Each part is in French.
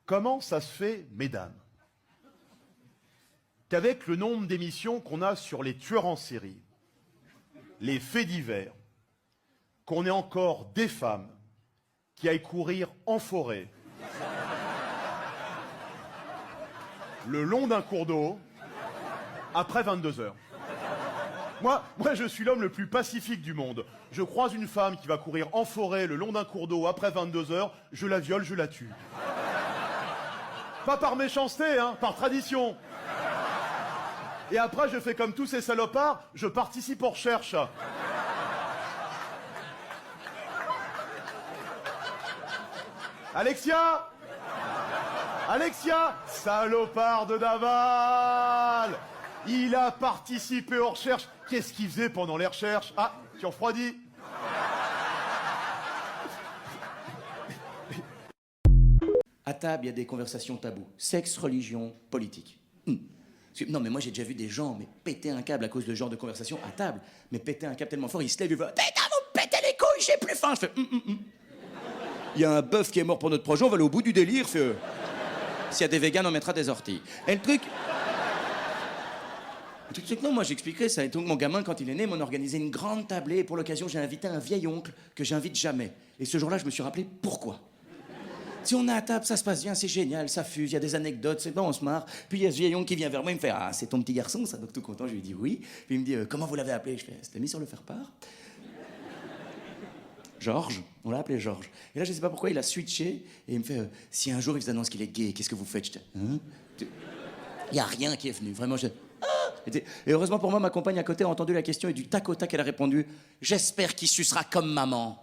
Comment ça se fait, mesdames, qu'avec le nombre d'émissions qu'on a sur les tueurs en série, les faits divers, qu'on ait encore des femmes qui aillent courir en forêt, le long d'un cours d'eau, après 22 heures. Moi, je suis l'homme le plus pacifique du monde. Je croise une femme qui va courir en forêt le long d'un cours d'eau après 22 heures, je la viole, je la tue. Pas par méchanceté, hein, par tradition. Et après, je fais comme tous ces salopards, je participe aux recherches. Alexia! Alexia! Salopard de Daval! Il a participé aux recherches. Qu'est-ce qu'il faisait pendant les recherches? Ah, tu refroidis. À table, il y a des conversations tabous. Sexe, religion, politique. Non, mais moi, j'ai déjà vu des gens péter un câble à cause de ce genre de conversation à table. Mais péter un câble tellement fort, ils se lèvent, ils veulent « Putain, vous me pétez les couilles, j'ai plus faim !» Je fais Il y a un bœuf qui est mort pour notre projet, on va aller au bout du délire, feu. S'il y a des véganes, on mettra des orties. Et le truc, c'est que non, moi j'expliquerai ça. Et donc mon gamin, quand il est né, m'en organisé une grande tablée. Et pour l'occasion, j'ai invité un vieil oncle que j'invite jamais. Et ce jour-là, je me suis rappelé pourquoi. Si on est à table, ça se passe bien, c'est génial, ça fuse, il y a des anecdotes, c'est bon, on se marre. Puis il y a ce vieil oncle qui vient vers moi, il me fait « Ah, c'est ton petit garçon, ça ?» Donc tout content, je lui dis « Oui ». Puis il me dit « Comment vous l'avez appelé ?» Je fais « C'était mis sur le faire-part. » Georges, on l'a appelé Georges. Et là, je sais pas pourquoi, il a switché et il me fait si un jour il vous annonce qu'il est gay, qu'est-ce que vous faites? Hein? Il y a rien qui est venu, vraiment. Et heureusement pour moi, ma compagne à côté a entendu la question et du tac au tac, elle a répondu j'espère qu'il sucera comme maman.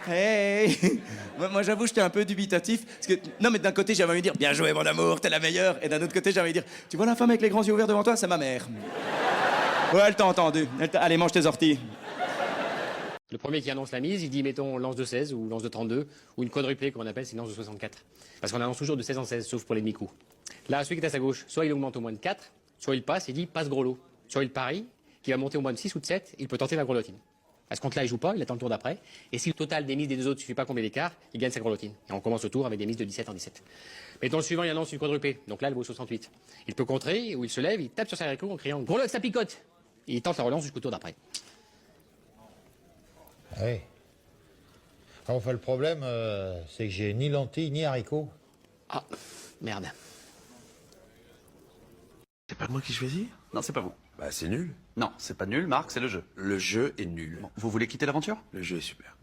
Hey. Moi j'avoue, j'étais un peu dubitatif. Parce que, non, mais d'un côté, j'avais envie de dire bien joué, mon amour, t'es la meilleure. Et d'un autre côté, j'avais envie de dire tu vois la femme avec les grands yeux ouverts devant toi, c'est ma mère. Ouais, elle t'a entendu. Allez, mange tes orties. Le premier qui annonce la mise, il dit mettons lance de 16 ou lance de 32 ou une quadruplée qu'on appelle, c'est une lance de 64. Parce qu'on annonce toujours de 16 en 16, sauf pour les demi-coups. Là, celui qui est à sa gauche, soit il augmente au moins de 4, soit il passe et dit passe gros lot. Soit il parie, qui va monter au moins de 6 ou de 7, il peut tenter la grelotine. À ce compte-là, il joue pas, il attend le tour d'après. Et si le total des mises des deux autres ne suffit pas à combler l'écart, il gagne sa grelotine. Et on commence le tour avec des mises de 17 en 17. Mais dans le suivant, il annonce une quadruplée. Donc là, elle vaut 68. Il peut contrer, ou il se lève, il tape sur sa haricot en criant grelotte, ça picote. Et il tente la relance jusqu'au tour d'après. Ah oui. Enfin, le problème, c'est que j'ai ni lentilles ni haricots. Ah, merde. C'est pas moi qui choisis? Non, c'est pas vous. Bah c'est nul. Non, c'est pas nul, Marc, c'est le jeu. Le jeu est nul. Bon, vous voulez quitter l'aventure? Le jeu est super.